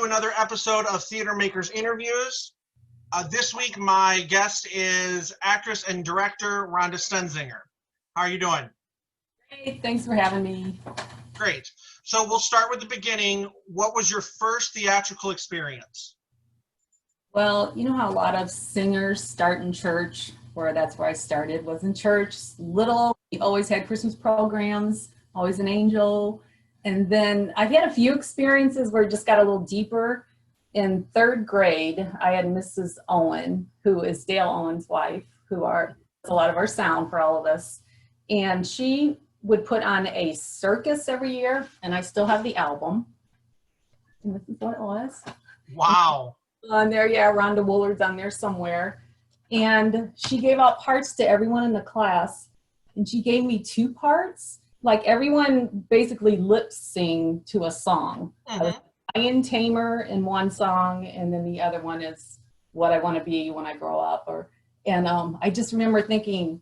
another episode of Theater Makers Interviews. This week, my guest is actress and director Rhonda Stenzinger. How are you doing? Great, thanks for having me. Great. So we'll start with the beginning. What was your first theatrical experience? Well, you know how a lot of singers start in church, or that's where I started, was in church. Little, we always had Christmas programs, always an angel. And then I've had a few experiences where it just got a little deeper. In third grade, I had Mrs. Owen, who is Dale Owen's wife, who does a lot of our sound for all of us. And she would put on a circus every year, and I still have the album. And this is what it was. Wow. On there, yeah, Rhonda Woolard's on there somewhere. And she gave out parts to everyone in the class. And she gave me 2 parts. Like everyone basically lip sing to a song. I was Lion Tamer in one song, and then the other one is What I Want to Be When I Grow Up. I just remember thinking,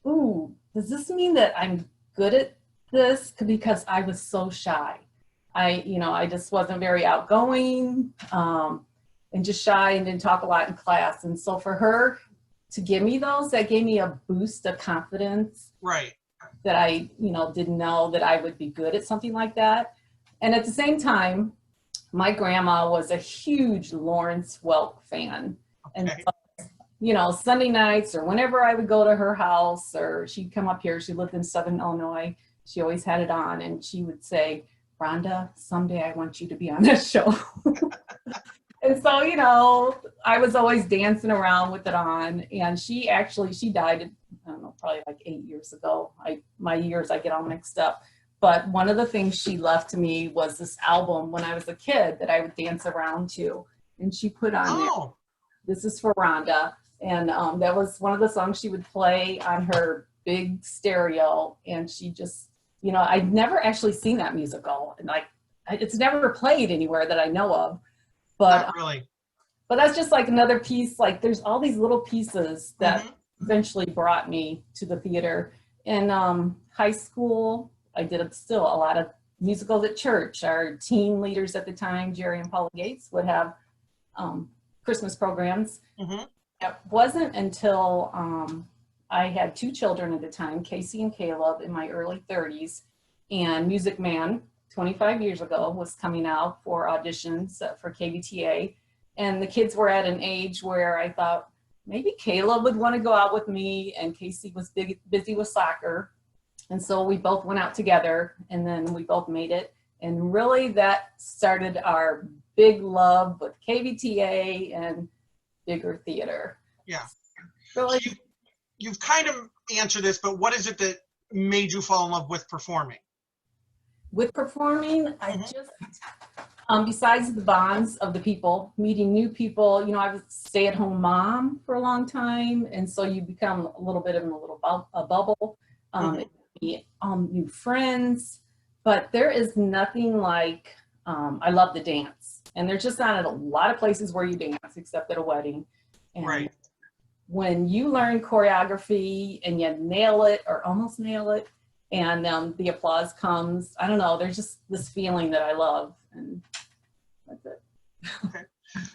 ooh, does this mean that I'm good at this? Because I was so shy. I just wasn't very outgoing and just shy and didn't talk a lot in class. And so for her to give me those, that gave me a boost of confidence. Right. That I, didn't know that I would be good at something like that. And at the same time, my grandma was a huge Lawrence Welk fan. Okay. And so, Sunday nights or whenever I would go to her house or she'd come up here, she lived in Southern Illinois, she always had it on and she would say, Rhonda, someday I want you to be on this show. And so, I was always dancing around with it on. And she died, I don't know, probably like 8 years ago. My years, I get all mixed up. But one of the things she left to me was this album when I was a kid that I would dance around to. And she put on there, this is for Rhonda. And that was one of the songs she would play on her big stereo. And she just, I'd never actually seen that musical. And it's never played anywhere that I know of. But not really. But that's just like another piece. Like there's all these little pieces that eventually brought me to the theater. In high school, I did still a lot of musicals at church. Our teen leaders at the time, Jerry and Paula Gates, would have Christmas programs. It wasn't until I had 2 children at the time, Casey and Caleb, in my early 30s, and Music Man, 25 years ago, was coming out for auditions for KVTA. And the kids were at an age where I thought maybe Caleb would want to go out with me, and Casey was busy with soccer. And so we both went out together, and then we both made it. And really that started our big love with KVTA and bigger theater. Yeah. Really. So you've kind of answered this, but what is it that made you fall in love with performing? With performing, I just, besides the bonds of the people, meeting new people, I was a stay-at-home mom for a long time. And so you become a little bit in a bubble. New friends, but there is nothing like, I love to dance. And there's just not a lot of places where you dance except at a wedding. And right. When you learn choreography and you nail it or almost nail it, and the applause comes, I don't know, there's just this feeling that I love, and that's it. Okay.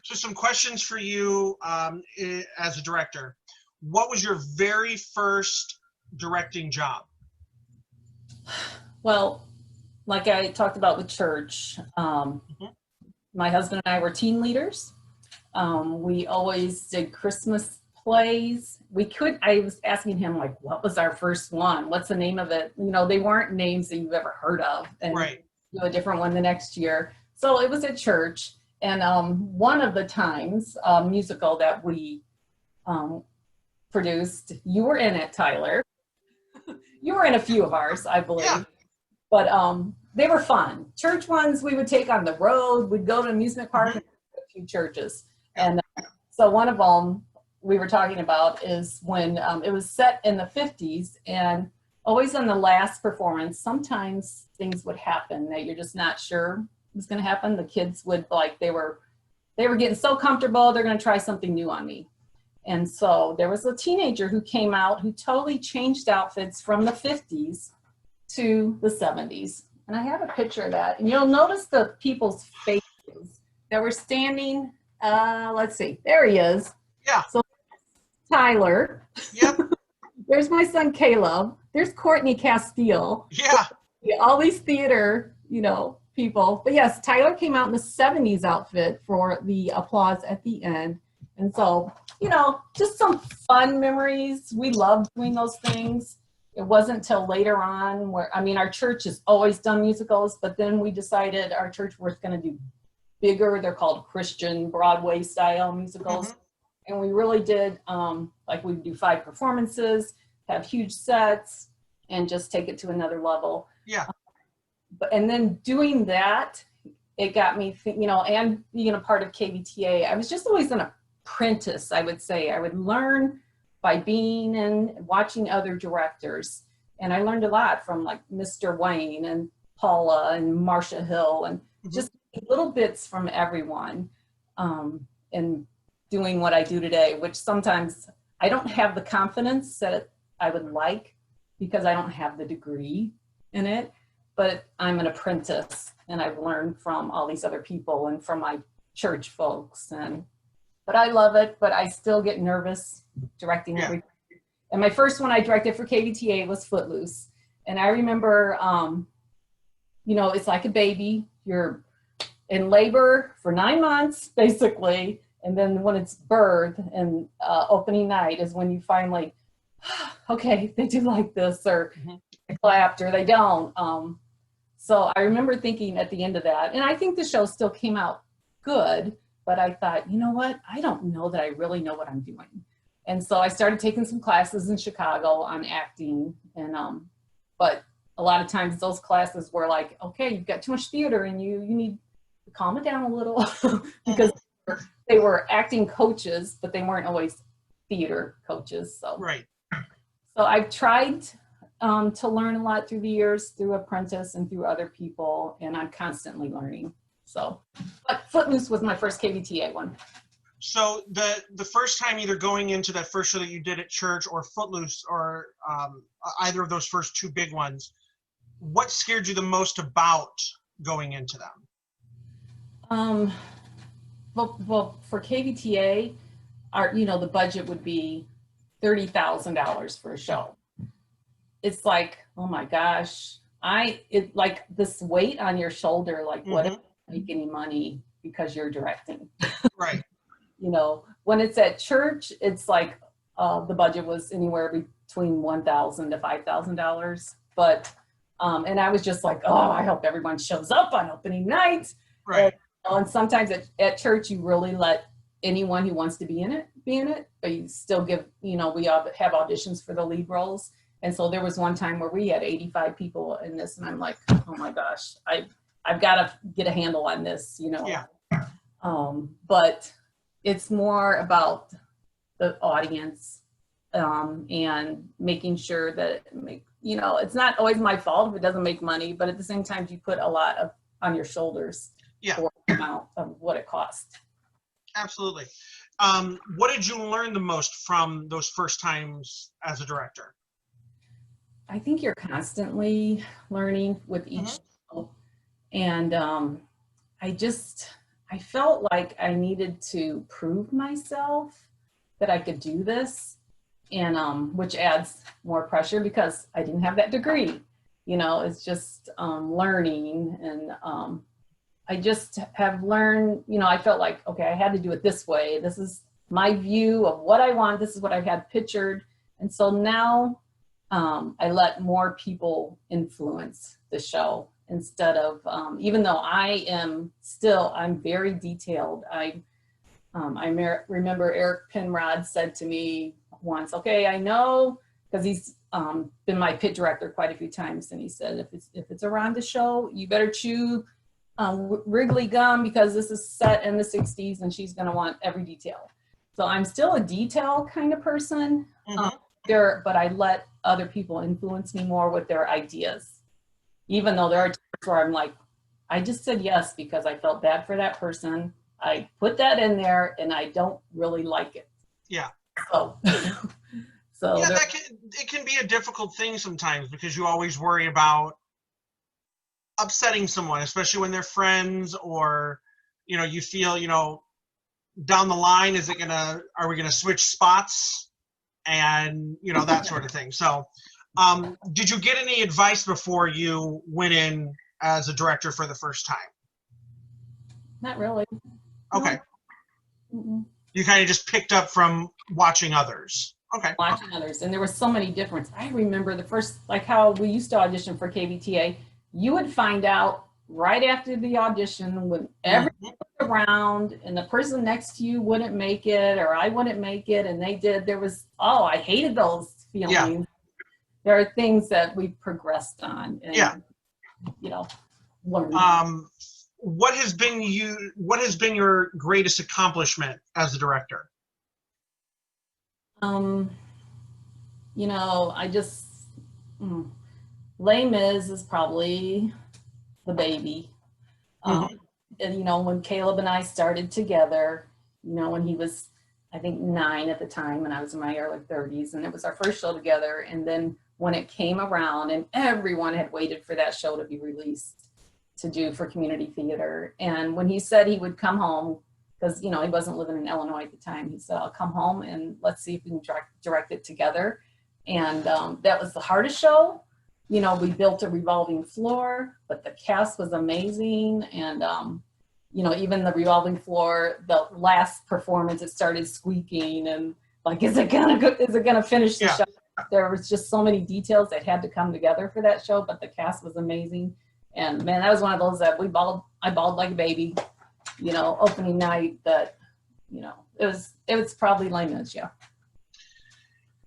So some questions for you as a director. What was your very first directing job? Well, like I talked about with church, my husband and I were teen leaders. We always did Christmas plays. I was asking him, like, what was our first one? What's the name of it? They weren't names that you've ever heard of. And right. Do a different one the next year. So it was at church. And one of the times, musical that we produced, you were in it, Tyler. You were in a few of ours, I believe. Yeah. But they were fun. Church ones we would take on the road. We'd go to an amusement park and a few churches. And so one of them we were talking about is when it was set in the 50s, and always on the last performance, sometimes things would happen that you're just not sure was going to happen. The kids would, they were getting so comfortable, they're going to try something new on me. And so there was a teenager who came out who totally changed outfits from the 50s to the 70s. And I have a picture of that. And you'll notice the people's faces that were standing, let's see, there he is. Yeah. So Tyler. Yep. There's my son Caleb. There's Courtney Castile. Yeah. All these theater, people. But yes, Tyler came out in the 70s outfit for the applause at the end. And so, just some fun memories. We loved doing those things. It wasn't until later on our church has always done musicals, but then we decided our church was going to do bigger. They're called Christian Broadway style musicals. Mm-hmm. And we really did, we'd do 5 performances, have huge sets, and just take it to another level. Yeah. And then doing that, it got me, and being a part of KVTA, I was just always an apprentice, I would say. I would learn by being and watching other directors. And I learned a lot from like Mr. Wayne and Paula and Marcia Hill and just little bits from everyone. And doing what I do today, which sometimes I don't have the confidence that I would like because I don't have the degree in it, but I'm an apprentice and I've learned from all these other people and from my church folks. But I love it, but I still get nervous directing everything. And my first one I directed for KVTA was Footloose. And I remember, it's like a baby. You're in labor for 9 months, basically. And then when it's birth and opening night is when you finally, okay, they do like this, or they clapped, or they don't. So I remember thinking at the end of that, and I think the show still came out good, but I thought, you know what? I don't know that I really know what I'm doing. And so I started taking some classes in Chicago on acting. And but a lot of times those classes were like, okay, you've got too much theater and you need to calm it down a little because they were acting coaches, but they weren't always theater coaches. So, right. So I've tried to learn a lot through the years, through apprentice and through other people, and I'm constantly learning. So, but Footloose was my first KVTA one. So the first time either going into that first show that you did at church or Footloose or either of those first 2 big ones, what scared you the most about going into them? Well, for KVTA, the budget would be $30,000 for a show. It's like, oh my gosh, like this weight on your shoulder, like what if you make any money because you're directing? Right. When it's at church, it's like the budget was anywhere between $1,000 to $5,000. But, and I was just like, oh, I hope everyone shows up on opening night. Right. And sometimes at church, you really let anyone who wants to be in it, but you still give, we all have auditions for the lead roles. And so there was one time where we had 85 people in this, and I'm like, oh my gosh, I've got to get a handle on this, Yeah. But it's more about the audience and making sure that it's not always my fault if it doesn't make money, but at the same time, you put a lot on your shoulders. Yeah. For the amount of what it costs. Absolutely. What did you learn the most from those first times as a director? I think you're constantly learning with each show. And I felt like I needed to prove myself that I could do this, and which adds more pressure because I didn't have that degree. It's just learning, and I just have learned, I felt like, okay, I had to do it this way. This is my view of what I want. This is what I've had pictured. And so now I let more people influence the show instead of, even though I'm very detailed. I remember Eric Penrod said to me once, okay, I know, because he's been my pit director quite a few times. And he said, if it's a Rhonda show, you better chew Wrigley gum because this is set in the 60s and she's going to want every detail. So I'm still a detail kind of person, but I let other people influence me more with their ideas. Even though there are times where I'm like, I just said yes because I felt bad for that person. I put that in there and I don't really like it. Yeah. So yeah, it can be a difficult thing sometimes because you always worry about upsetting someone, especially when they're friends or you feel, down the line, are we gonna switch spots, and that sort of thing. So did you get any advice before you went in as a director for the first time? Not really. Okay. No. You kind of just picked up from watching others. Okay. Watching others, and there were so many different. I remember the first, like how we used to audition for KBTA. You would find out right after the audition when everyone was around, and the person next to you wouldn't make it, or I wouldn't make it, and they did. There was, I hated those feelings. Yeah. There are things that we progressed on, and learned. What has been your greatest accomplishment as a director? I just Les Mis is probably the baby. And when Caleb and I started together, when he was, I think, 9 at the time, and I was in my early 30s, and it was our first show together. And then when it came around, and everyone had waited for that show to be released to do for community theater. And when he said he would come home, because he wasn't living in Illinois at the time, he said, I'll come home and let's see if we can direct it together. And that was the hardest show. We built a revolving floor, but the cast was amazing. And even the revolving floor, the last performance, it started squeaking, and like, is it gonna finish the show? There was just so many details that had to come together for that show, but the cast was amazing. And man, that was one of those that I bawled like a baby, opening night. That, it was probably Les Mis, yeah.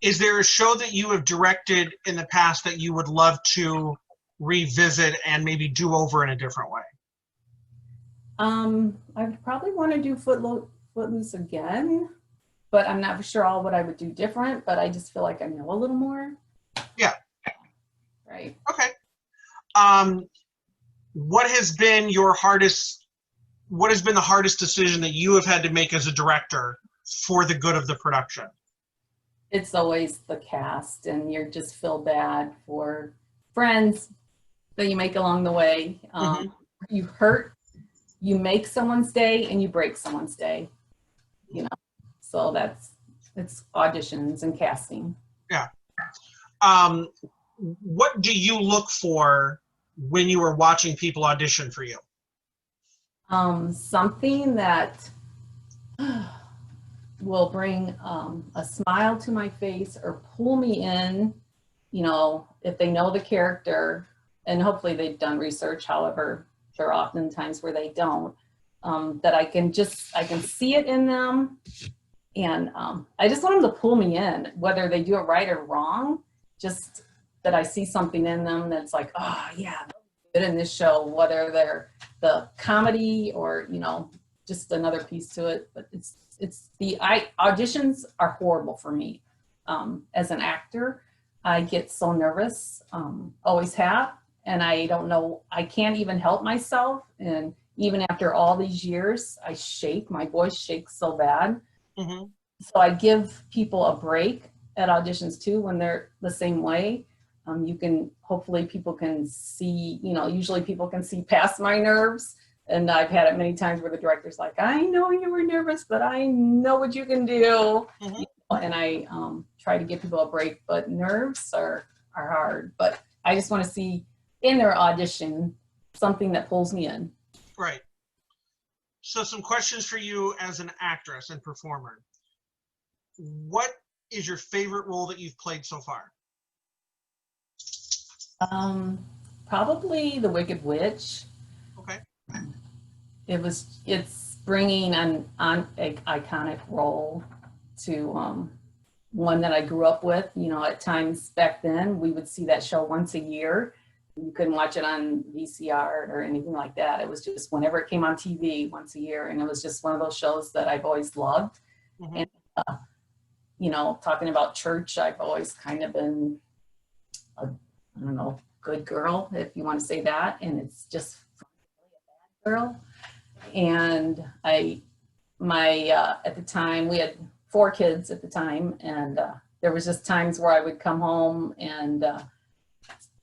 Is there a show that you have directed in the past that you would love to revisit and maybe do over in a different way? I would probably want to do Footloose again, but I'm not sure what I would do different, but I just feel like I know a little more. Yeah. Right. Okay. What has been the hardest decision that you have had to make as a director for the good of the production? It's always the cast, and you just feel bad for friends that you make along the way. You make someone's day and you break someone's day, so it's auditions and casting. Yeah. What do you look for when you are watching people audition for you? Something that will bring a smile to my face or pull me in, if they know the character, and hopefully they've done research. However, there are often times where they don't, that I can see it in them. And I just want them to pull me in, whether they do it right or wrong, just that I see something in them that's like, oh yeah, good in this show, whether they're the comedy or, just another piece to it. But auditions are horrible for me. As an actor, I get so nervous, always have, and I don't know, I can't even help myself. And even after all these years, I shake, my voice shakes so bad. Mm-hmm. So I give people a break at auditions too, when they're the same way. Hopefully people can see, usually people can see past my nerves. And I've had it many times where the director's like, I know you were nervous, but I know what you can do. Mm-hmm. And I try to give people a break, but nerves are hard. But I just want to see in their audition something that pulls me in. Right. So some questions for you as an actress and performer. What is your favorite role that you've played so far? Probably The Wicked Witch. Okay. It's bringing an iconic role to one that I grew up with. At times back then we would see that show once a year. You couldn't watch it on VCR or anything like that. It was just whenever it came on TV once a year, and it was just one of those shows that I've always loved. Mm-hmm. And talking about church, I've always kind of been good girl, if you want to say that. And it's just a bad girl. And at the time, we had 4 kids at the time. And there was just times where I would come home and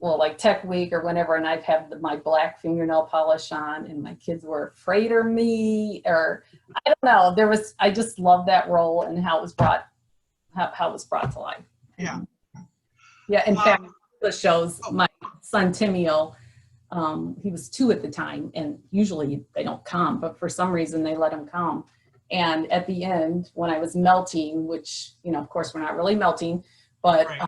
well, like Tech Week or whenever, and I've had my black fingernail polish on, and my kids were afraid of me, or I don't know. I just love that role and how it was brought to life. Yeah. Yeah. In fact, the shows, my son Timeo, he was 2 at the time, and usually they don't come, but for some reason they let him come. And at the end, when I was melting, which, of course we're not really melting, but right.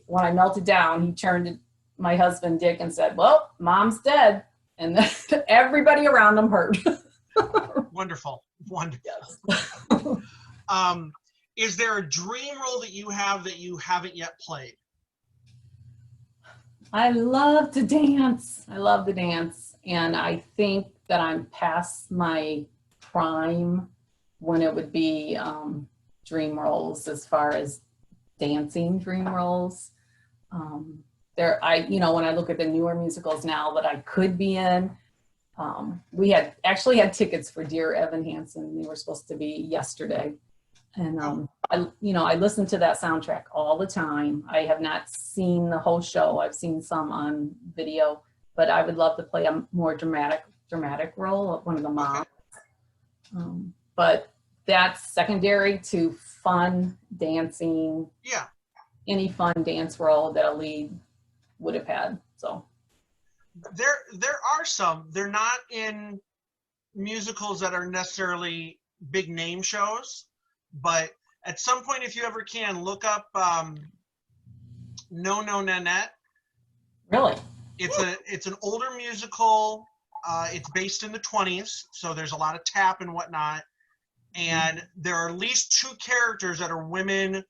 When I melted down, he turned to my husband Dick and said, "Well, Mom's dead," and everybody around him heard. Wonderful. Yes. Is there a dream role that you have that you haven't yet played? I love to dance. And I think that I'm past my prime when it would be dream roles, as far as dancing dream roles. When I look at the newer musicals now that I could be in, we had tickets for Dear Evan Hansen. They were supposed to be yesterday. And I listen to that soundtrack all the time. I have not seen the whole show. I've seen some on video, but I would love to play a more dramatic role of one of the moms. But that's secondary to fun dancing. Yeah. Any fun dance role that a lead would have had. So there are some. They're not in musicals that are necessarily big name shows. But at some point, if you ever can, look up No No Nanette. Really? It's an older musical. It's based in the 20s, so there's a lot of tap and whatnot. And there are at least 2 characters that are women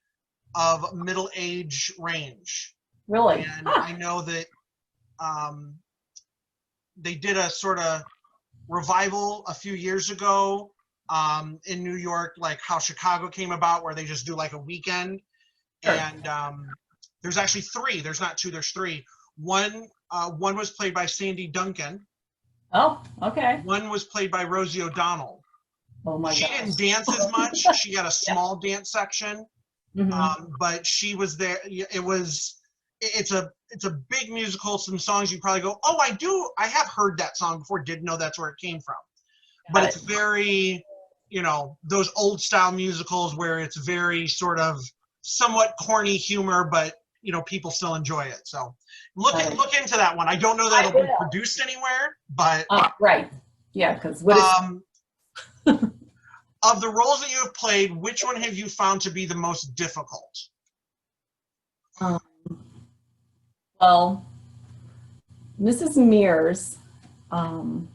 of middle age range. Really? And I know that they did a sort of revival a few years ago in New York, like how Chicago came about, where they just do like a weekend. Sure. And there's actually 3. There's not 2, there's 3. One was played by Sandy Duncan. Oh, okay. One was played by Rosie O'Donnell. Oh my God. She didn't dance as much. She had a small dance section, but she was there. It's a big musical. Some songs you probably go, oh, I have heard that song before. Didn't know that's where it came from. But it's very, those old style musicals where it's very sort of somewhat corny humor, but people still enjoy it. So look into that one. I don't know that it'll be produced anywhere, but right, yeah, because of the roles that you have played, which one have you found to be the most difficult? Well, Mrs. Meers. No,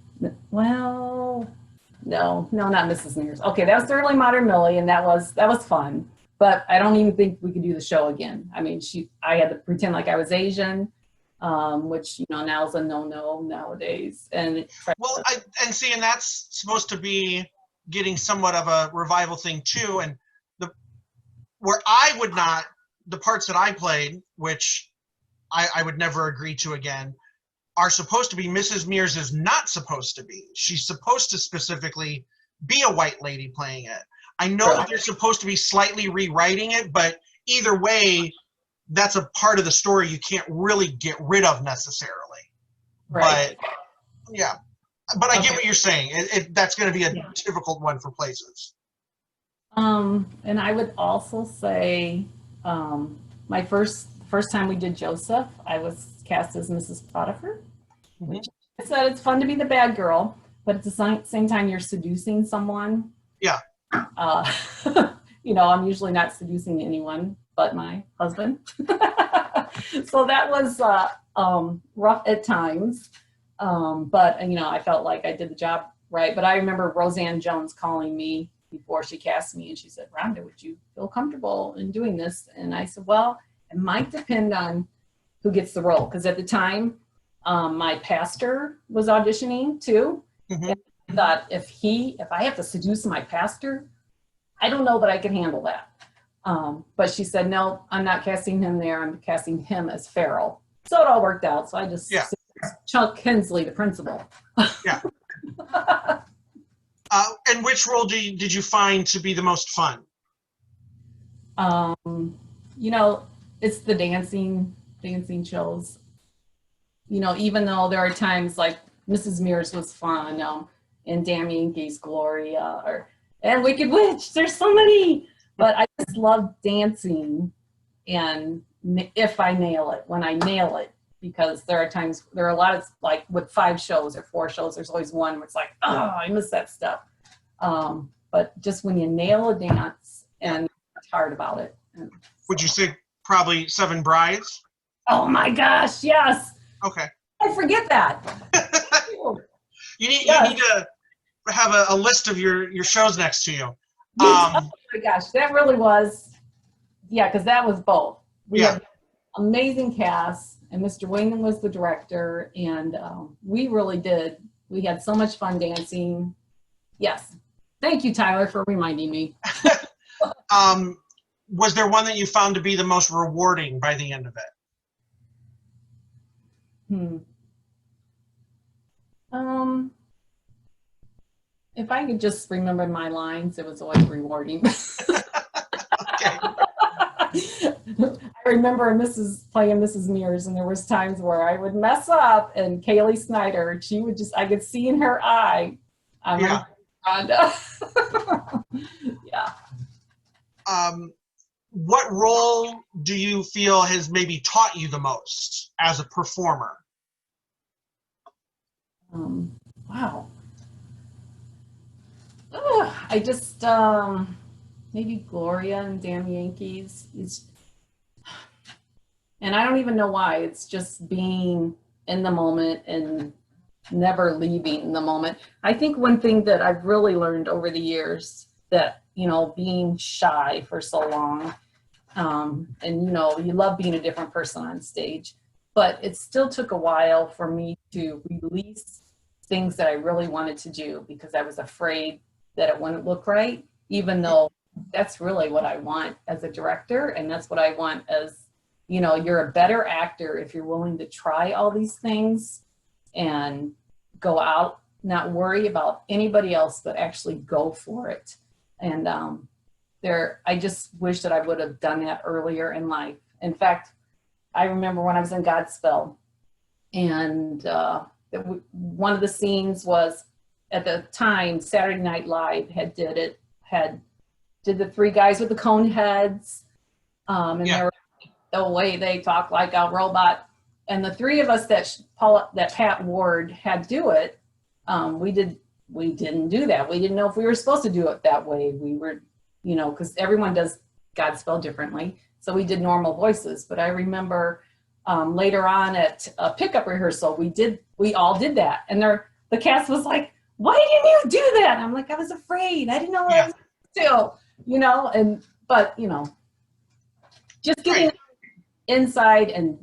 not Mrs. Meers. Okay, that was certainly Modern Millie, and that was fun. But I don't even think we could do the show again. I mean, I had to pretend like I was Asian, which now is a no-no nowadays. And and that's supposed to be getting somewhat of a revival thing too. And the parts that I played, which I would never agree to again, are supposed to be. Mrs. Meers is not supposed to be. She's supposed to specifically be a white lady playing it. I know that they're supposed to be slightly rewriting it, but either way, that's a part of the story you can't really get rid of necessarily. Right. But yeah, but I get what you're saying. That's going to be a difficult one for places. And I would also say my first time we did Joseph, I was cast as Mrs. Potiphar, which I said it's fun to be the bad girl, but at the same time you're seducing someone. Yeah. I'm usually not seducing anyone but my husband. So that was rough at times. But I felt like I did the job right. But I remember Roseanne Jones calling me before she cast me, and she said, "Rhonda, would you feel comfortable in doing this?" And I said, well, it might depend on who gets the role. Because at the time, my pastor was auditioning too. And I thought, if I have to seduce my pastor, I don't know that I can handle that. But she said, no, I'm not casting him there. I'm casting him as Farrell. So it all worked out. So I just Chuck Hensley, the principal. Yeah. And which role did you find to be the most fun? It's the dancing shows. you know, even though there are times like Mrs. Meers was fun, and Damn Yankees, Gloria, and Wicked Witch, there's so many, but I just love dancing, and if I nail it, when I nail it, because there are a lot of, like with 5 shows or 4 shows, there's always one where it's like, oh, I miss that stuff. But just when you nail a dance and it's hard about it. Would you say probably 7 Brides? Oh my gosh, yes. Okay. I forget that. You need to have a list of your shows next to you. Oh my gosh, that really was, because that was both. We had amazing cast, and Mr. Wayman was the director, and we really did. We had so much fun dancing. Yes. Thank you, Tyler, for reminding me. Was there one that you found to be the most rewarding by the end of it? If I could just remember my lines, it was always rewarding. Okay. I remember playing Mrs. Meers, and there was times where I would mess up, and Kaylee Snyder, I could see in her eye, I'm like, Rhonda. Yeah. What role do you feel has maybe taught you the most as a performer? Wow. I just, maybe Gloria and Damn Yankees. And I don't even know why. It's just being in the moment and never leaving the moment. I think one thing that I've really learned over the years that, you know, being shy for so long, and, you know, you love being a different person on stage, but it still took a while for me to release things that I really wanted to do because I was afraid that it wouldn't look right, even though that's really what I want as a director. And that's what I want as, you know, you're a better actor if you're willing to try all these things and go out, not worry about anybody else, but actually go for it. And I just wish that I would have done that earlier in life. In fact, I remember when I was in Godspell, and one of the scenes was, at the time, Saturday Night Live did the 3 guys with the cone heads, and they were, the way they talk like a robot. And the 3 of us that Pat Ward had do it, we didn't do that. We didn't know if we were supposed to do it that way. We were, you know, because everyone does Godspell differently. So we did normal voices. But I remember later on at a pickup rehearsal, we all did that. And the cast was like, why didn't you do that? And I'm like, I was afraid. I didn't know what I was still, you know, but, you know, just getting inside and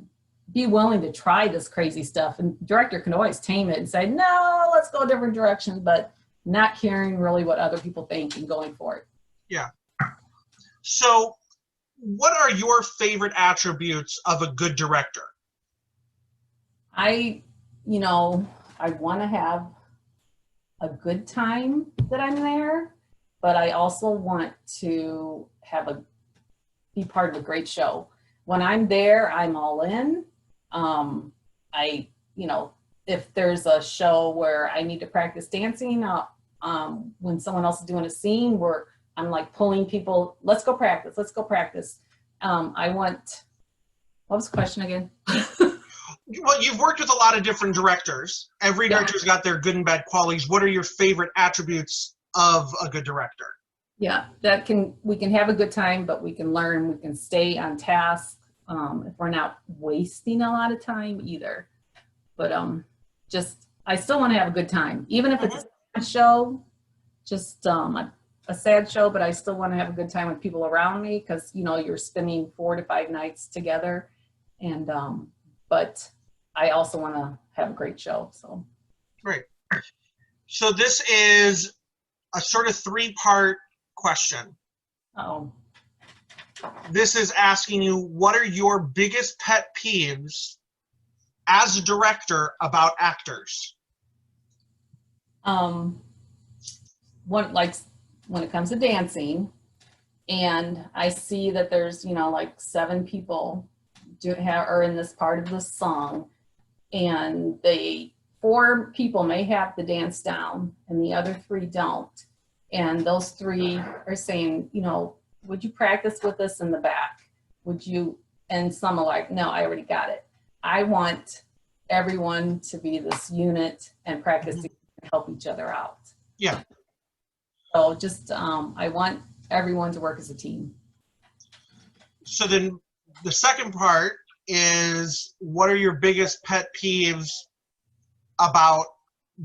be willing to try this crazy stuff. And director can always tame it and say, no, let's go a different direction, but not caring really what other people think and going for it. Yeah. So what are your favorite attributes of a good director? I want to have a good time that I'm there, but I also want to be part of a great show. When I'm there, I'm all in. If there's a show where I need to practice dancing, when someone else is doing a scene where I'm like pulling people, let's go practice. What was the question again? Well, you've worked with a lot of different directors. Every director's got their good and bad qualities. What are your favorite attributes of a good director? Yeah, we can have a good time, but we can learn, we can stay on task. If we're not wasting a lot of time either. But I still want to have a good time. Even if it's a sad show, just a sad show, but I still want to have a good time with people around me because, you know, you're spending 4 to 5 nights together. And, but I also want to have a great show, so. Great. So this is a sort of 3-part question. Oh. This is asking you, what are your biggest pet peeves as a director about actors? When it comes to dancing, and I see that there's, you know, like 7 people are in this part of the song, and they 4 people may have the dance down and the other 3 don't. And those 3 are saying, you know, would you practice with us in the back? Would you? And some are like, no, I already got it. I want everyone to be this unit and practice to help each other out. Yeah. So just, I want everyone to work as a team. So then the second part is, what are your biggest pet peeves about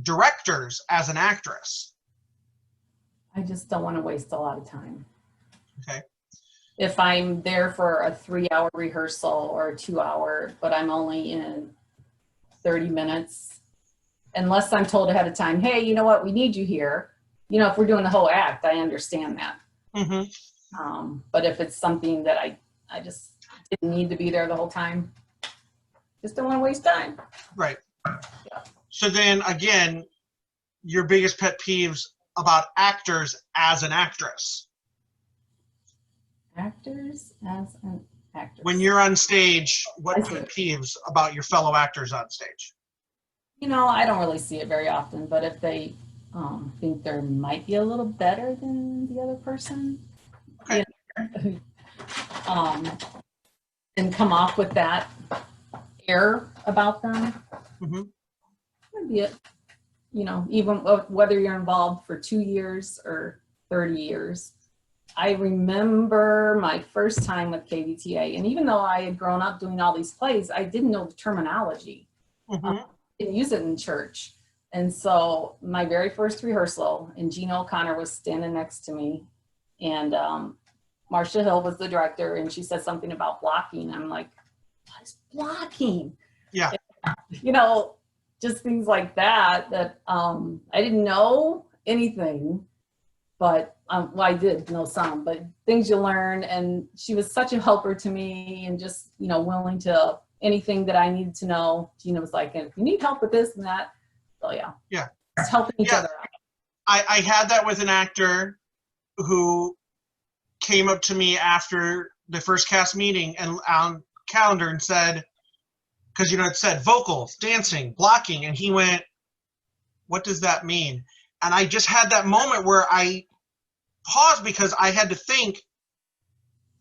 directors as an actress? I just don't want to waste a lot of time. Okay. If I'm there for a 3-hour rehearsal or a 2-hour, but I'm only in 30 minutes, unless I'm told ahead of time, hey, you know what, we need you here. You know, if we're doing the whole act, I understand that. Mm-hmm. But if it's something that I just didn't need to be there the whole time, just don't want to waste time. Right. Yeah. So then again, your biggest pet peeves about actors as an actress. Actors as an actress. When you're on stage, what pet peeves about your fellow actors on stage? You know, I don't really see it very often, but if they think they might be a little better than the other person, okay. You know, and come off with that air about them, would be it. You know, even whether you're involved for 2 years or 30 years. I remember my first time with KVTA, and even though I had grown up doing all these plays, I didn't know the terminology. I didn't use it in church. And so my very first rehearsal, and Gina O'Connor was standing next to me, and Marcia Hill was the director, and she said something about blocking. I'm like, what is blocking? Yeah. And, you know, just things like that, I didn't know anything, but well, I did know some, but things you learn. And she was such a helper to me, and just, you know, willing to anything that I needed to know. Gina was like, if you need help with this and that, so yeah. Yeah. It's helping each other out. I had that with an actor who came up to me after the first cast meeting and on calendar and said, because, you know, it said vocals, dancing, blocking, and he went, what does that mean? And I just had that moment where I paused, because I had to think,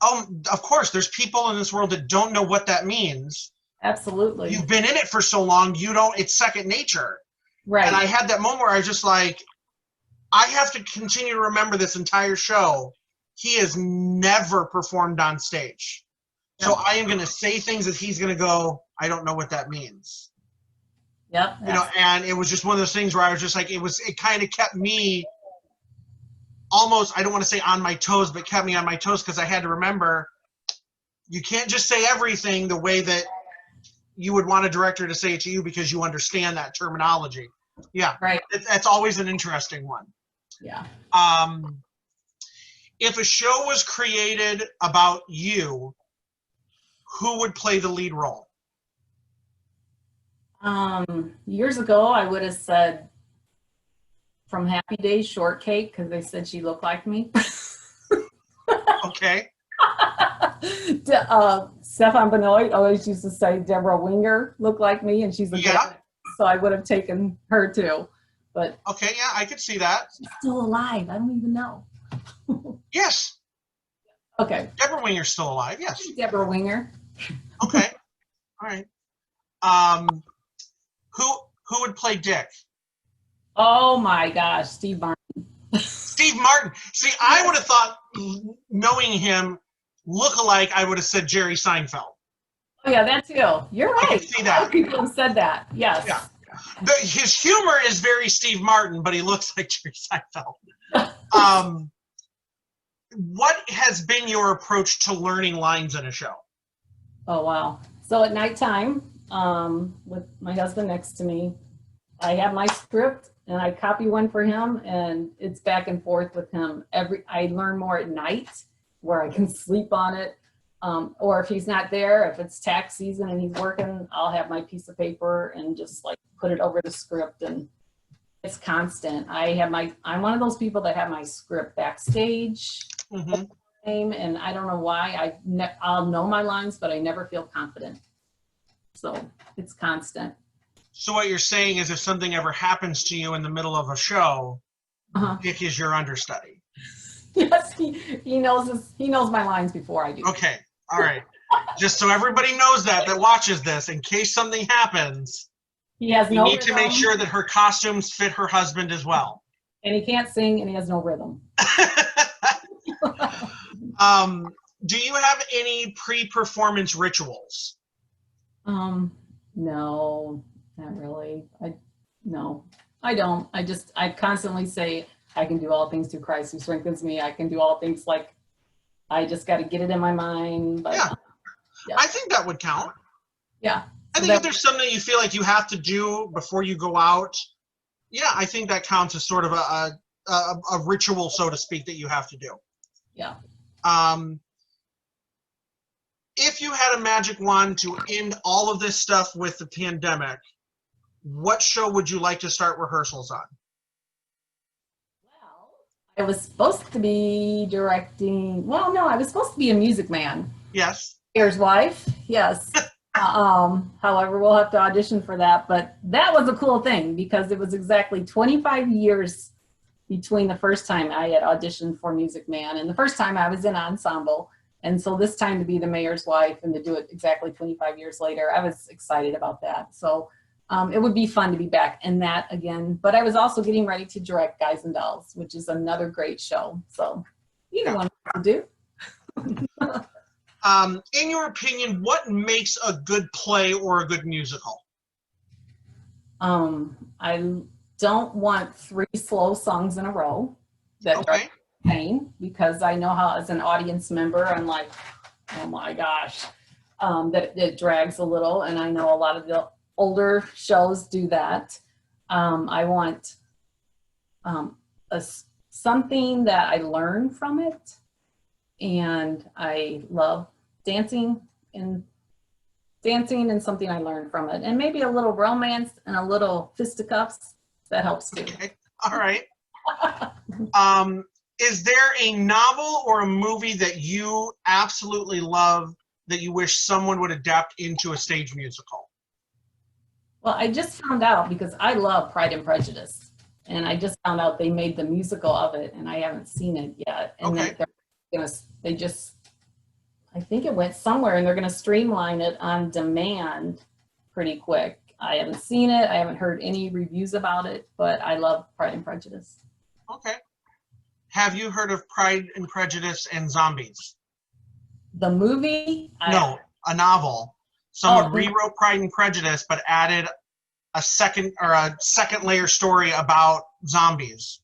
oh, of course, there's people in this world that don't know what that means. Absolutely. You've been in it for so long, you don't, it's second nature. Right. And I had that moment where I was just like, I have to continue to remember this entire show. He has never performed on stage. Yep. So I am going to say things that he's going to go, I don't know what that means. Yep. You know, and it was just one of those things where I was just like, it kind of kept me almost, I don't want to say on my toes, but kept me on my toes, because I had to remember, you can't just say everything the way that you would want a director to say it to you, because you understand that terminology. Yeah. Right. That's always an interesting one. Yeah. If a show was created about you, who would play the lead role? Years ago, I would have said from Happy Days Shortcake, because they said she looked like me. Okay. Stefan Benoit always used to say Deborah Winger looked like me, and she's a good, so I would have taken her too. But okay, yeah, I could see that. She's still alive. I don't even know. Yes. Okay. Deborah Winger's still alive. Yes. Deborah Winger. Okay. All right. Who would play Dick? Oh my gosh, Steve Martin. Steve Martin. See, I would have thought, knowing him, look-alike, I would have said Jerry Seinfeld. Oh yeah, that too. You're right. I can see that. People have said that. Yes. Yeah. His humor is very Steve Martin, but he looks like Jerry Seinfeld. What has been your approach to learning lines in a show? Oh wow. So at nighttime, with my husband next to me, I have my script and I copy one for him, and it's back and forth with him. I learn more at night, where I can sleep on it. Or if he's not there, if it's tax season and he's working, I'll have my piece of paper and just like put it over the script, and it's constant. I'm one of those people that have my script backstage, and I don't know why. I'll know my lines, but I never feel confident. So it's constant. So what you're saying is if something ever happens to you in the middle of a show, Dick is your understudy. Yes, he knows my lines before I do. Okay, all right. Just so everybody knows that watches this, in case something happens, he has you no need rhythm, to make sure that her costumes fit her husband as well. and he can't sing, and he has no rhythm. Do you have any pre-performance rituals? No, not really. No, I don't. I constantly say I can do all things through Christ who strengthens me. I can do all things, like, I just got to get it in my mind. But, yeah. I think that would count. Yeah. I think if there's something you feel like you have to do before you go out, yeah, I think that counts as sort of a ritual, so to speak, that you have to do. Yeah. If you had a magic wand to end all of this stuff with the pandemic, what show would you like to start rehearsals on? Well, I was supposed to be directing. Well, no, I was supposed to be a Music Man. Yes. Mayor's Wife. Yes. However, we'll have to audition for that. But that was a cool thing because it was exactly 25 years between the first time I had auditioned for Music Man and the first time I was in ensemble. And so this time to be the mayor's wife and to do it exactly 25 years later, I was excited about that. So it would be fun to be back in that again. But I was also getting ready to direct Guys and Dolls, which is another great show. So either one to do. In your opinion, what makes a good play or a good musical? I don't want 3 slow songs in a row that drive pain, because I know how, as an audience member, I'm like, oh my gosh, that it drags a little, and I know a lot of the older shows do that. I want something that I learn from it, and I love dancing and something I learned from it, and maybe a little romance and a little fisticuffs. That helps too. Okay. All right. Is there a novel or a movie that you absolutely love that you wish someone would adapt into a stage musical? Well, I just found out, because I love Pride and Prejudice, and I just found out they made the musical of it, and I haven't seen it yet. And I think it went somewhere, and they're going to streamline it on demand pretty quick. I haven't seen it. I haven't heard any reviews about it, but I love Pride and Prejudice. Okay. Have you heard of Pride and Prejudice and Zombies? The movie? No, a novel. Someone rewrote Pride and Prejudice, but added a second layer story about zombies.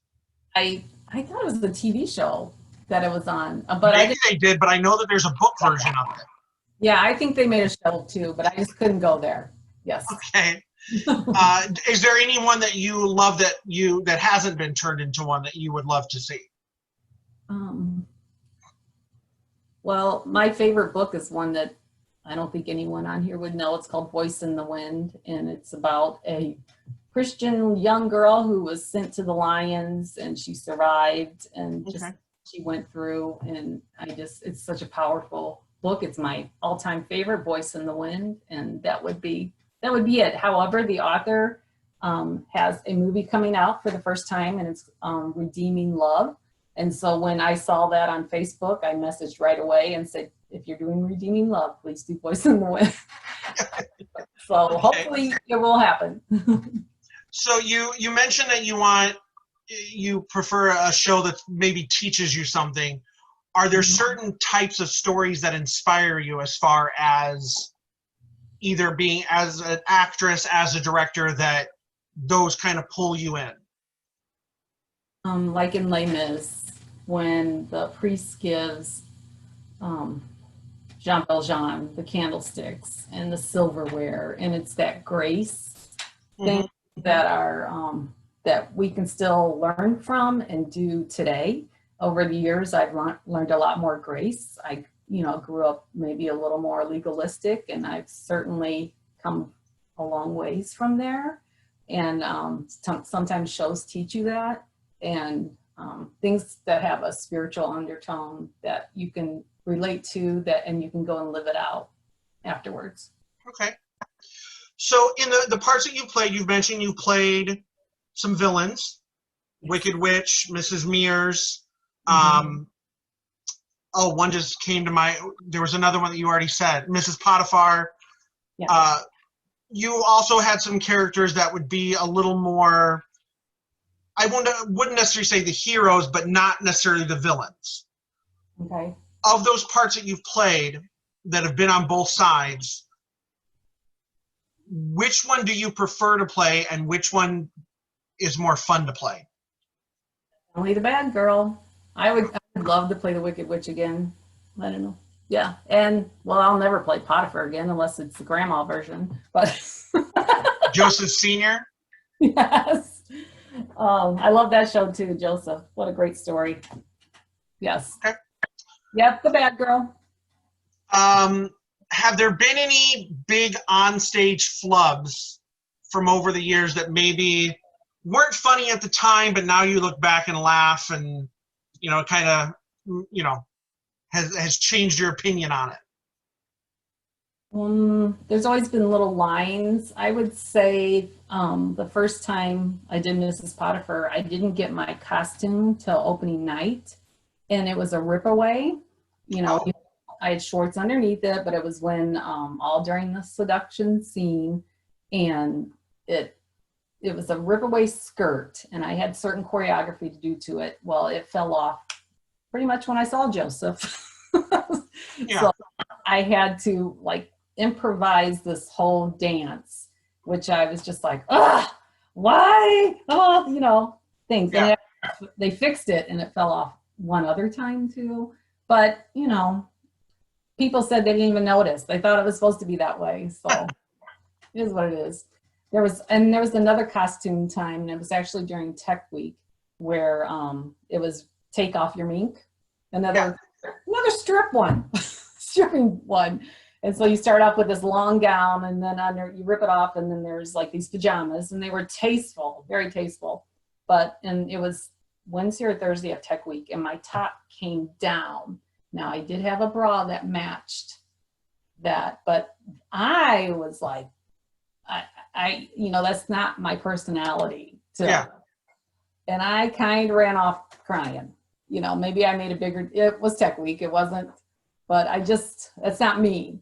I thought it was the TV show that it was on, but maybe they did, but I know that there's a book version of it. Yeah, I think they made a show too, but I just couldn't go there. Yes. Okay. Is there anyone that you love that hasn't been turned into one that you would love to see? Well, my favorite book is one that I don't think anyone on here would know. It's called Voice in the Wind, and it's about a Christian young girl who was sent to the lions, and she survived, and she went through, and it's such a powerful book. It's my all-time favorite, Voice in the Wind, and that would be it. However, the author has a movie coming out for the first time, and it's Redeeming Love. And so when I saw that on Facebook, I messaged right away and said, if you're doing Redeeming Love, please do Voice in the Wind. So hopefully it will happen. So you mentioned that you prefer a show that maybe teaches you something. Are there certain types of stories that inspire you as far as either being as an actress, as a director, that those kind of pull you in? Like in Les Mis, when the priest gives Jean Valjean the candlesticks and the silverware, and it's that grace thing that we can still learn from and do today. Over the years, I've learned a lot more grace. I grew up maybe a little more legalistic, and I've certainly come a long ways from there. And sometimes shows teach you that, and things that have a spiritual undertone that you can relate to, and you can go and live it out afterwards. Okay. So in the parts that you played, you've mentioned you played some villains, Yes. Wicked Witch, Mrs. Meers. Mhm. Oh, one just came to my. There was another one that you already said, Mrs. Potiphar. Yeah. You also had some characters that would be a little more. I wouldn't necessarily say the heroes, but not necessarily the villains. Okay. Of those parts that you've played that have been on both sides, which one do you prefer to play, and which one is more fun to play? Only the bad girl. I would love to play the Wicked Witch again. I don't know. Yeah. And well, I'll never play Potiphar again unless it's the grandma version. But Joseph Sr.? yes. I love that show too, Joseph. What a great story. Yes. Okay. Yep, the bad girl. Have there been any big onstage flubs from over the years that maybe weren't funny at the time, but now you look back and laugh and, kind of, has changed your opinion on it? There's always been little lines. I would say the first time I did Mrs. Potiphar, I didn't get my costume till opening night, and it was a rip away. Oh. I had shorts underneath it, but it was when all during the seduction scene, and it was a rip away skirt, and I had certain choreography to do to it. Well, it fell off pretty much when I saw Joseph. Yeah. So I had to improvise this whole dance, which I was just like, why? Oh, things. Yeah. And they fixed it, and it fell off one other time too. But, people said they didn't even notice. They thought it was supposed to be that way. So it is what it is. There was another costume time, and it was actually during Tech Week where it was Take Off Your Mink. Another strip one, stripping one. And so you start off with this long gown, and then you rip it off, and then there's these pajamas, and they were tasteful, very tasteful. And it was Wednesday or Thursday of Tech Week, and my top came down. Now I did have a bra that matched that, but I was like, I that's not my personality. And I kind of ran off crying. Maybe I made it was Tech Week, it wasn't, but that's not me.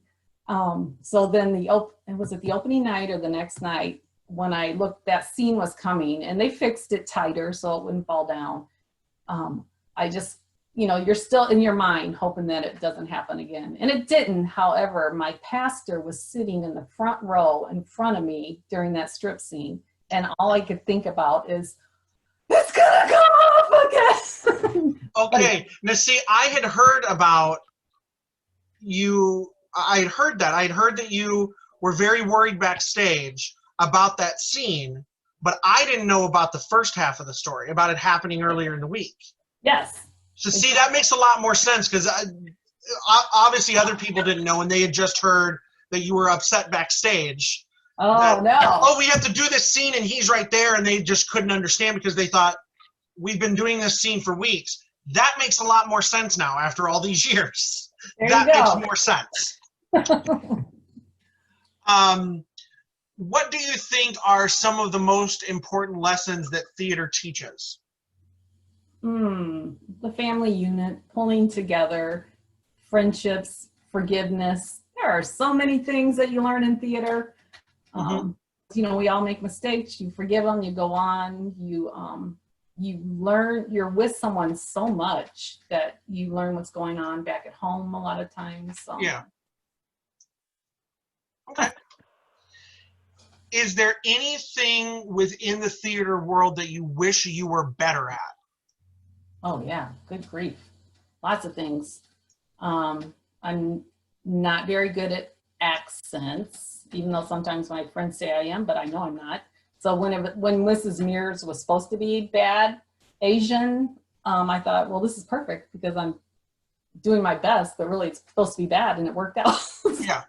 So then was it the opening night or the next night when I looked, that scene was coming and they fixed it tighter so it wouldn't fall down. I just, you're still in your mind hoping that it doesn't happen again. And it didn't. However, my pastor was sitting in the front row in front of me during that strip scene. And all I could think about is, it's gonna come off again. Okay. Now see, I had heard about you. I had heard that you were very worried backstage about that scene, but I didn't know about the first half of the story, about it happening earlier in the week. Yes. So see, that makes a lot more sense because obviously other people didn't know, and they had just heard that you were upset backstage. Oh, no. Oh, we have to do this scene and he's right there, and they just couldn't understand because they thought, we've been doing this scene for weeks. That makes a lot more sense now after all these years. That makes more sense. What do you think are some of the most important lessons that theater teaches? The family unit, pulling together, friendships, forgiveness. There are so many things that you learn in theater. We all make mistakes. You forgive them, you go on, you learn, you're with someone so much that you learn what's going on back at home a lot of times. So. Yeah. Okay. Is there anything within the theater world that you wish you were better at? Oh yeah, good grief. Lots of things. I'm not very good at accents, even though sometimes my friends say I am, but I know I'm not. So when Mrs. Meers was supposed to be bad Asian, I thought, well, this is perfect because I'm doing my best, but really it's supposed to be bad, and it worked out. Yeah.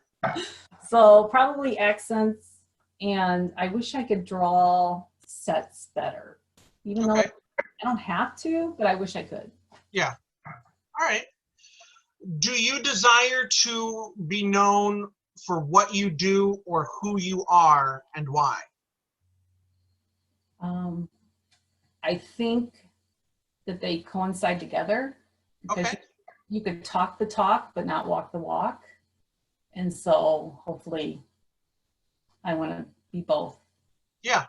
So probably accents, and I wish I could draw sets better, even though I don't have to, but I wish I could. Yeah. All right. Do you desire to be known for what you do or who you are and why? I think that they coincide together because Okay. you could talk the talk but not walk the walk. And so hopefully I want to be both. Yeah.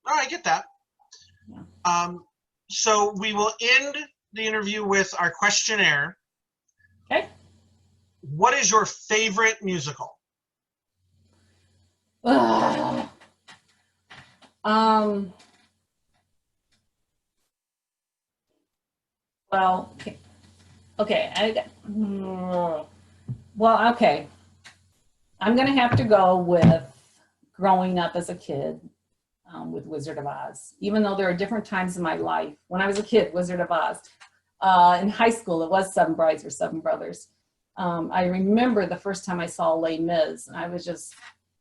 Oh, I get that. Yeah. So we will end the interview with our questionnaire. Okay. What is your favorite musical? Well, okay. Well, okay. I'm going to have to go with growing up as a kid with Wizard of Oz, even though there are different times in my life. When I was a kid, Wizard of Oz. In high school, it was Seven Brides or Seven Brothers. I remember the first time I saw Les Mis, and I was just,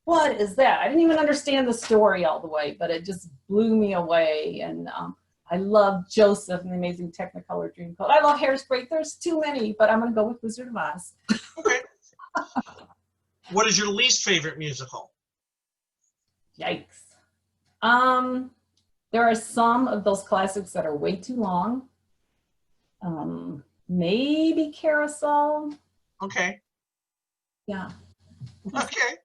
what is that? I didn't even understand the story all the way, but it just blew me away. And I love Joseph and the Amazing Technicolor Dreamcoat. I love Hairspray. There's too many, but I'm going to go with Wizard of Oz. Okay. What is your least favorite musical? Yikes. There are some of those classics that are way too long. Maybe Carousel. Okay. Yeah. Okay.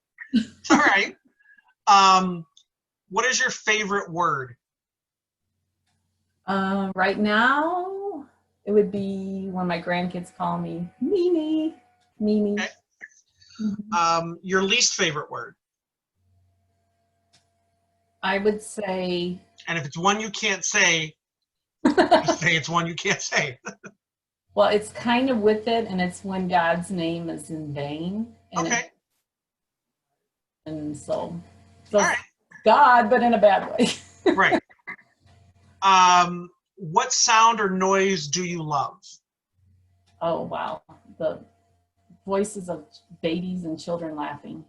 All right. What is your favorite word? Right now, it would be when my grandkids call me Mimi. Mimi. Okay. Mm-hmm. Your least favorite word? I would say. And if it's one you can't say, say it's one you can't say. Well, it's kind of with it, and it's when God's name is in vain. And Okay. And so right. God, but in a bad way. Right. What sound or noise do you love? Oh, wow. The voices of babies and children laughing.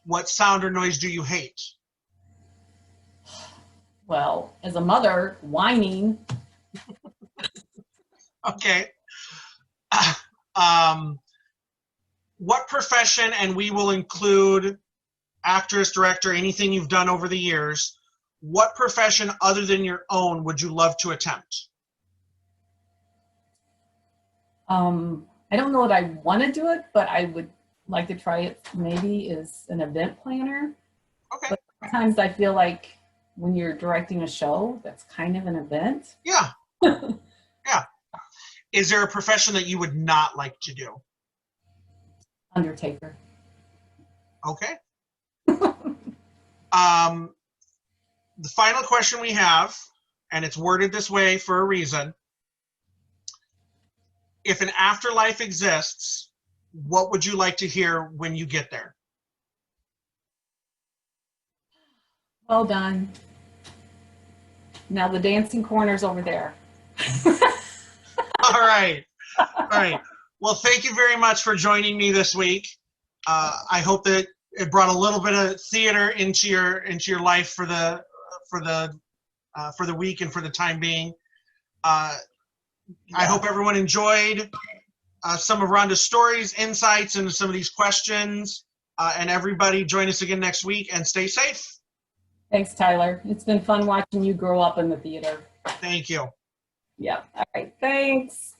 What sound or noise do you hate? Well, as a mother, whining. Okay. What profession, and we will include actress, director, anything you've done over the years, what profession other than your own would you love to attempt? I don't know that I want to do it, but I would like to try it maybe as an event planner. Okay. But sometimes I feel like when you're directing a show, that's kind of an event. Yeah. Yeah. Is there a profession that you would not like to do? Undertaker. Okay. The final question we have, and it's worded this way for a reason. If an afterlife exists, what would you like to hear when you get there? Well done. Now the dancing corner's over there. All right. All right. Well, thank you very much for joining me this week. I hope that it brought a little bit of theater into your life for the week and for the time being. I hope everyone enjoyed some of Rhonda's stories, insights into some of these questions, and everybody join us again next week and stay safe. Thanks, Tyler. It's been fun watching you grow up in the theater. Thank you. Yeah. All right. Thanks.